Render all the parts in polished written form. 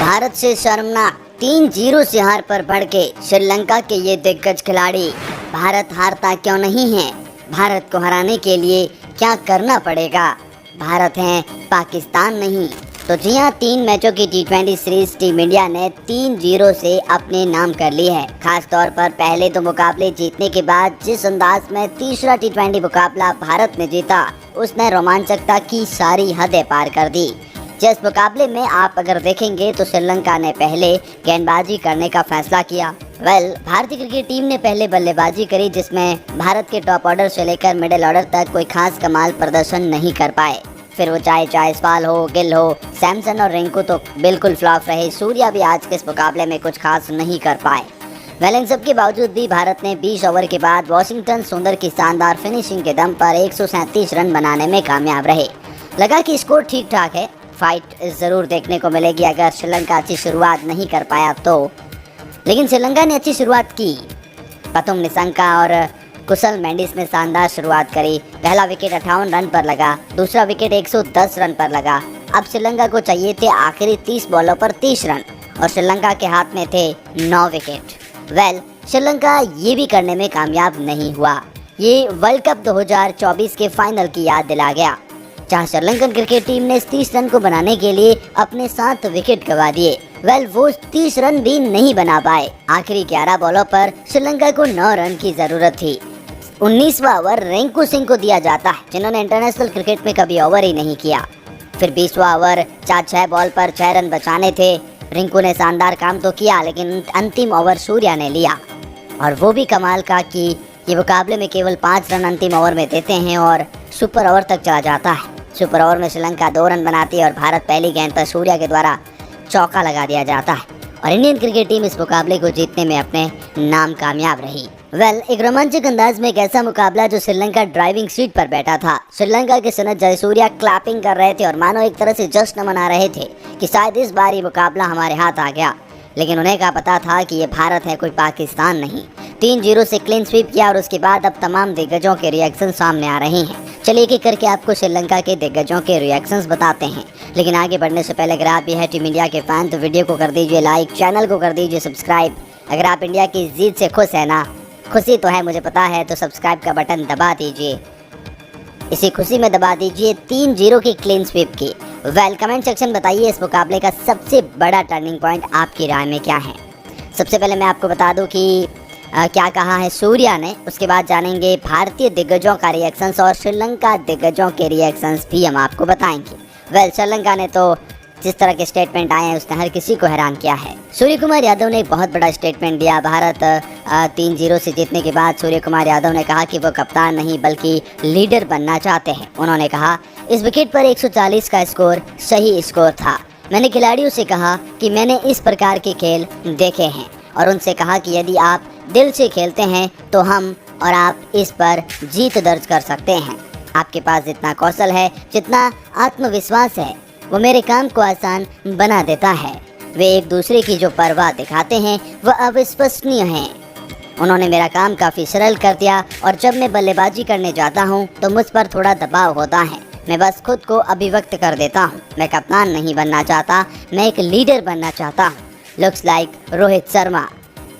भारत से शर्मनाक 3-0 से हार पर भड़के श्रीलंका के ये दिग्गज खिलाड़ी। भारत हारता क्यों नहीं है? भारत को हराने के लिए क्या करना पड़ेगा? भारत है, पाकिस्तान नहीं। तो जी हाँ, 3 मैचों की T20 सीरीज टीम इंडिया ने 3-0 से अपने नाम कर ली है। खास तौर पर पहले 2 मुकाबले जीतने के बाद जिस अंदाज में तीसरा T20 मुकाबला भारत ने जीता, उसने रोमांचकता की सारी हदें पार कर दी। जिस मुकाबले में आप अगर देखेंगे तो श्रीलंका ने पहले गेंदबाजी करने का फैसला किया। भारतीय क्रिकेट टीम ने पहले बल्लेबाजी करी, जिसमें भारत के टॉप ऑर्डर से लेकर मिडिल ऑर्डर तक कोई खास कमाल प्रदर्शन नहीं कर पाए। फिर वो चाहे जायसवाल हो, गिल हो, सैमसन और रिंकू तो बिल्कुल फ्लॉप रहे। सूर्या भी आज के इस मुकाबले में कुछ खास नहीं कर पाए। इन सब के बावजूद भी भारत ने 20 ओवर के बाद वॉशिंगटन सुंदर की शानदार फिनिशिंग के दम पर 137 रन बनाने में कामयाब रहे। लगा कि स्कोर ठीक ठाक है, फाइट ज़रूर देखने को मिलेगी अगर श्रीलंका अच्छी शुरुआत नहीं कर पाया तो। लेकिन श्रीलंका ने अच्छी शुरुआत की। पतुम निसंका और कुशल मेंडिस ने शानदार शुरुआत करी। पहला विकेट 58 रन पर लगा, दूसरा विकेट 110 रन पर लगा। अब श्रीलंका को चाहिए थे आखिरी 30 बॉलों पर 30 रन और श्रीलंका के हाथ में थे 9 विकेट। श्रीलंका ये भी करने में कामयाब नहीं हुआ। ये वर्ल्ड कप 2024 के फाइनल की याद दिला गया, जहां श्रीलंकन क्रिकेट टीम ने 30 रन को बनाने के लिए अपने 7 विकेट गंवा दिए। वो 30 रन भी नहीं बना पाए। आखिरी 11 बॉलों पर श्रीलंका को 9 रन की जरूरत थी। 19वां ओवर रिंकू सिंह को दिया जाता है, जिन्होंने इंटरनेशनल क्रिकेट में कभी ओवर ही नहीं किया। फिर 20वां ओवर 4-6 बॉल पर 6 रन बचाने थे। रिंकू ने शानदार काम तो किया, लेकिन अंतिम ओवर सूर्या ने लिया और वो भी कमाल का कि ये मुकाबले में केवल 5 रन अंतिम ओवर में देते हैं और सुपर ओवर तक चला जाता है। सुपर ओवर में श्रीलंका 2 रन बनाती है और भारत पहली गेंद पर सूर्या के द्वारा चौका लगा दिया जाता है और इंडियन क्रिकेट टीम इस मुकाबले को जीतने में अपने नाम कामयाब रही। एक रोमांचक अंदाज में एक ऐसा मुकाबला जो श्रीलंका ड्राइविंग सीट पर बैठा था। श्रीलंका के सुनील जयसूर्या क्लैपिंग कर रहे थे और मानो एक तरह से जश्न मना रहे थे कि शायद इस बार ये मुकाबला हमारे हाथ आ गया। लेकिन उन्हें क्या पता था कि ये भारत है, कोई पाकिस्तान नहीं। 3-0 से क्लीन स्वीप किया और उसके बाद अब तमाम दिग्गजों के रिएक्शन सामने आ रहे हैं। चलिए एक एक करके आपको श्रीलंका के दिग्गजों के रिएक्शंस बताते हैं। लेकिन आगे बढ़ने से पहले अगर आप भी है टीम इंडिया के फैन तो वीडियो को कर दीजिए लाइक, चैनल को कर दीजिए सब्सक्राइब। अगर आप इंडिया की जीत से खुश है ना, खुशी तो है मुझे पता है, तो सब्सक्राइब का बटन दबा दीजिए। इसी खुशी में दबा दीजिए 3-0 की क्लीन स्वीप की। कमेंट सेक्शन बताइए इस मुकाबले का सबसे बड़ा टर्निंग पॉइंट आपकी राय में क्या है। सबसे पहले मैं आपको बता दूं कि क्या कहा है सूर्या ने, उसके बाद जानेंगे भारतीय दिग्गजों का रिएक्शंस और श्रीलंका दिग्गजों के रिएक्शंस भी हम आपको बताएंगे। श्रीलंका ने तो जिस तरह के स्टेटमेंट आए हैं उसने हर किसी को हैरान किया है। सूर्य कुमार यादव ने एक बहुत बड़ा स्टेटमेंट दिया। भारत 3-0 से जीतने के बाद सूर्य कुमार यादव ने कहा कि वो कप्तान नहीं बल्कि लीडर बनना चाहते हैं। उन्होंने कहा, इस विकेट पर 140 का स्कोर सही स्कोर था। मैंने खिलाड़ियों से कहा कि मैंने इस प्रकार के खेल देखे हैं और उनसे कहा कि यदि आप दिल से खेलते हैं तो हम और आप इस पर जीत दर्ज कर सकते हैं। आपके पास जितना कौशल है, जितना आत्मविश्वास है, वो मेरे काम को आसान बना देता है। वे एक दूसरे की जो परवाह दिखाते हैं वह अविश्वसनीय है। उन्होंने मेरा काम काफ़ी सरल कर दिया और जब मैं बल्लेबाजी करने जाता हूँ तो मुझ पर थोड़ा दबाव होता है। मैं बस खुद को अभिव्यक्त कर देता हूँ। मैं कप्तान नहीं बनना चाहता, मैं एक लीडर बनना चाहता हूँ। Looks like Rohit Sharma.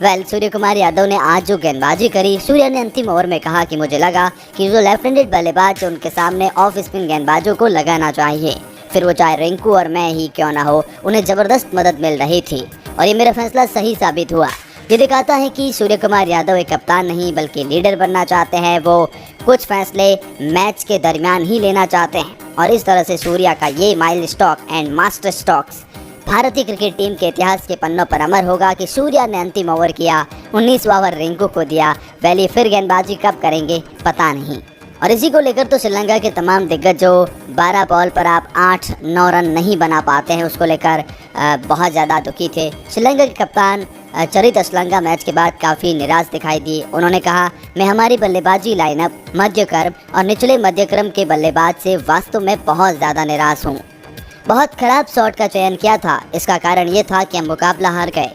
सूर्य कुमार यादव ने आज जो गेंदबाजी करी, सूर्या ने अंतिम ओवर में कहा कि मुझे लगा कि जो लेफ्ट हैंडेड बल्लेबाज उनके सामने ऑफ स्पिन गेंदबाजों को लगाना चाहिए। फिर वो चाहे रिंकू और मैं ही क्यों ना हो, उन्हें ज़बरदस्त मदद मिल रही थी और ये मेरा फैसला सही साबित हुआ। ये दिखाता है कि सूर्य कुमार यादव एक कप्तान नहीं बल्कि लीडर बनना चाहते हैं। वो कुछ फैसले मैच के दरमियान ही लेना चाहते हैं और इस तरह से सूर्या का ये mile stock and master stocks भारतीय क्रिकेट टीम के इतिहास के पन्नों पर अमर होगा कि सूर्या ने अंतिम ओवर किया, 19वां ओवर रिंकू को दिया। फिर गेंदबाजी कब करेंगे पता नहीं। और इसी को लेकर तो श्रीलंका के तमाम दिग्गज जो 12 बॉल पर आप 8-9 रन नहीं बना पाते हैं, उसको लेकर बहुत ज़्यादा दुखी थे। श्रीलंका के कप्तान चरित अशलंका मैच के बाद काफ़ी निराश दिखाई दिए। उन्होंने कहा, मैं हमारी बल्लेबाजी लाइनअप, मध्यक्रम और निचले मध्यक्रम के बल्लेबाज से वास्तव में बहुत ज़्यादा निराश हूँ। बहुत खराब शॉट का चयन किया था। इसका कारण ये था कि हम मुकाबला हार गए।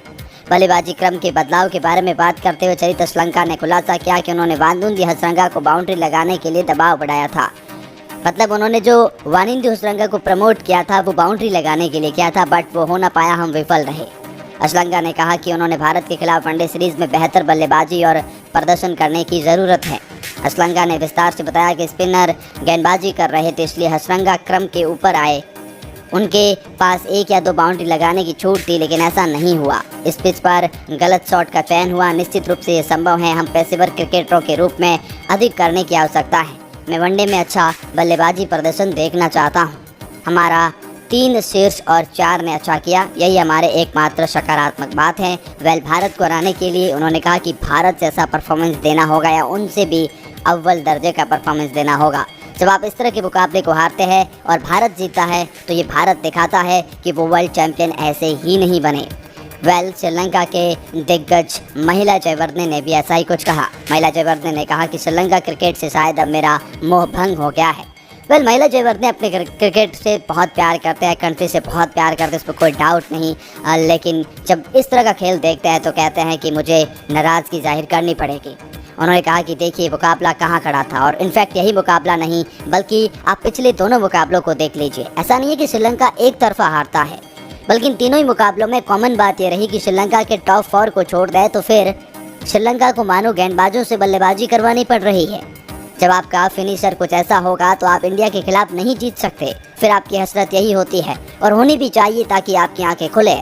बल्लेबाजी क्रम के बदलाव के बारे में बात करते हुए चरित अशलंका ने खुलासा किया कि उन्होंने वानदुंजी हसरंगा को बाउंड्री लगाने के लिए दबाव बढ़ाया था। मतलब उन्होंने जो वानिंदी हसरंगा को प्रमोट किया था वो बाउंड्री लगाने के लिए किया था, बट वो हो ना पाया, हम विफल रहे। हसरंगा ने कहा कि उन्होंने भारत के खिलाफ वनडे सीरीज में बेहतर बल्लेबाजी और प्रदर्शन करने की ज़रूरत है। हसरंगा ने विस्तार से बताया कि स्पिनर गेंदबाजी कर रहे थे, इसलिए हसरंगा क्रम के ऊपर आए। उनके पास 1 या 2 बाउंड्री लगाने की छूट थी, लेकिन ऐसा नहीं हुआ। इस पिच पर गलत शॉट का चयन हुआ। निश्चित रूप से ये संभव है। हम पेशेवर क्रिकेटरों के रूप में अधिक करने की आवश्यकता है। मैं वनडे में अच्छा बल्लेबाजी प्रदर्शन देखना चाहता हूँ। हमारा 3 शीर्ष और 4 ने अच्छा किया, यही हमारे एकमात्र सकारात्मक बात है। भारत को हराने के लिए उन्होंने कहा कि भारत जैसा परफॉर्मेंस देना होगा या उनसे भी अव्वल दर्जे का परफॉर्मेंस देना होगा। जब आप इस तरह के मुकाबले को हारते हैं और भारत जीतता है तो ये भारत दिखाता है कि वो वर्ल्ड चैंपियन ऐसे ही नहीं बने। श्रीलंका के दिग्गज महिला जयवर्धने ने भी ऐसा ही कुछ कहा। महिला जयवर्धने ने कहा कि श्रीलंका क्रिकेट से शायद अब मेरा मोह भंग हो गया है। महिला जयवर्धने अपने क्रिकेट से बहुत प्यार करते हैं, कंट्री से बहुत प्यार करते हैं, इस पर कोई डाउट नहीं। लेकिन जब इस तरह का खेल देखते हैं तो कहते हैं कि मुझे नाराज़गी जाहिर करनी पड़ेगी। उन्होंने कहा कि देखिए मुकाबला कहाँ खड़ा था, और इनफैक्ट यही मुकाबला नहीं बल्कि आप पिछले दोनों मुकाबलों को देख लीजिए। ऐसा नहीं है कि श्रीलंका एक तरफा हारता है, बल्कि इन तीनों ही मुकाबलों में कॉमन बात यह रही कि श्रीलंका के टॉप 4 को छोड़ दे तो फिर श्रीलंका को मानो गेंदबाजों से बल्लेबाजी करवानी पड़ रही है। जब आपका फिनिशर कुछ ऐसा होगा तो आप इंडिया के खिलाफ नहीं जीत सकते। फिर आपकी हसरत यही होती है और होनी भी चाहिए ताकि आपकी आंखें खुले।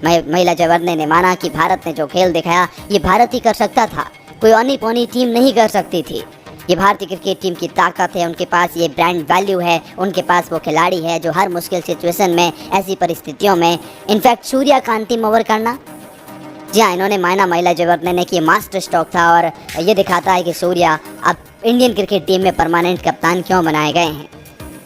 महिला जयवर्धने ने माना कि भारत ने जो खेल दिखाया ये भारत ही कर सकता था, कोई औनी पौनी टीम नहीं कर सकती थी। ये भारतीय क्रिकेट टीम की ताकत है, उनके पास ये ब्रांड वैल्यू है, उनके पास वो खिलाड़ी है जो हर मुश्किल सिचुएशन में, ऐसी परिस्थितियों में, इनफैक्ट सूर्या का अंतिम ओवर करना, जी हाँ, इन्होंने माना महिला जयवर्धने ने कि ये मास्टर स्ट्रोक था और ये दिखाता है कि सूर्या अब इंडियन क्रिकेट टीम में परमानेंट कप्तान क्यों बनाए गए हैं।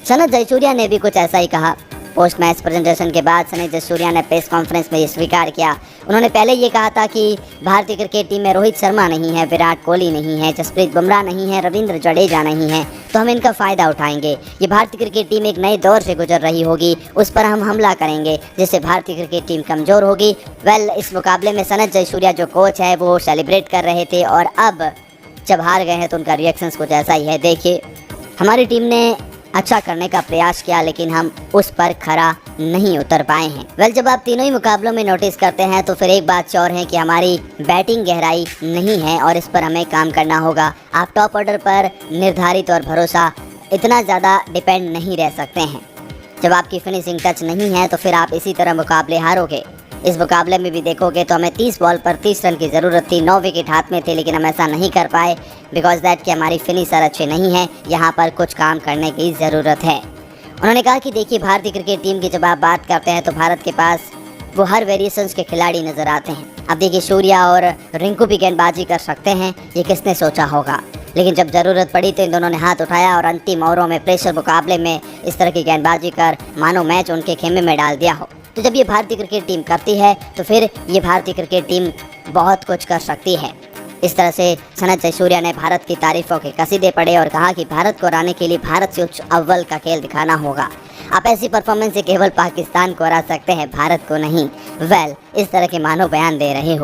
सनत जयसूर्या ने भी कुछ ऐसा ही कहा। पोस्ट मैच प्रेजेंटेशन के बाद सनत जयसूर्या ने प्रेस कॉन्फ्रेंस में ये स्वीकार किया। उन्होंने पहले ये कहा था कि भारतीय क्रिकेट टीम में रोहित शर्मा नहीं है, विराट कोहली नहीं है, जसप्रीत बुमराह नहीं है, रविंद्र जडेजा नहीं है, तो हम इनका फ़ायदा उठाएंगे। ये भारतीय क्रिकेट टीम एक नए दौर से गुजर रही होगी, उस पर हम हमला करेंगे जिससे भारतीय क्रिकेट टीम कमज़ोर होगी। इस मुकाबले में सनत जयसूर्या जो कोच है वो सेलिब्रेट कर रहे थे और अब जब हार गए हैं तो उनका रिएक्शंस कुछ ऐसा ही है। देखिए, हमारी टीम ने अच्छा करने का प्रयास किया लेकिन हम उस पर खरा नहीं उतर पाए हैं। जब आप तीनों ही मुकाबलों में नोटिस करते हैं तो फिर एक बात श्योर है कि हमारी बैटिंग गहराई नहीं है और इस पर हमें काम करना होगा। आप टॉप ऑर्डर पर निर्धारित और भरोसा इतना ज़्यादा डिपेंड नहीं रह सकते हैं। जब आपकी फिनिशिंग टच नहीं है तो फिर आप इसी तरह मुकाबले हारोगे। इस मुकाबले में भी देखोगे तो हमें 30 बॉल पर 30 रन की ज़रूरत थी, 9 विकेट हाथ में थे, लेकिन हम ऐसा नहीं कर पाए बिकॉज दैट कि हमारी फिनिशर अच्छे नहीं है। यहाँ पर कुछ काम करने की ज़रूरत है। उन्होंने कहा कि देखिए, भारतीय क्रिकेट टीम की जब आप बात करते हैं तो भारत के पास वो हर वेरिएशंस के खिलाड़ी नज़र आते हैं। अब देखिए, सूर्या और रिंकू भी गेंदबाजी कर सकते हैं, ये किसने सोचा होगा। लेकिन जब ज़रूरत पड़ी तो इन दोनों ने हाथ उठाया और अंतिम ओवरों में प्रेशर मुकाबले में इस तरह की गेंदबाजी कर मानो मैच उनके खेमे में डाल दिया हो। तो जब ये भारतीय क्रिकेट टीम करती है तो फिर ये भारतीय क्रिकेट टीम बहुत कुछ कर सकती है। इस तरह से सनत जयसूर्या ने भारत की तारीफों के कसीदे पढ़े और कहा कि भारत को हराने के लिए भारत से उच्च अव्वल का खेल दिखाना होगा। आप ऐसी परफॉर्मेंस से केवल पाकिस्तान को हरा सकते हैं, भारत को नहीं। इस तरह के मानो बयान दे रहे हो।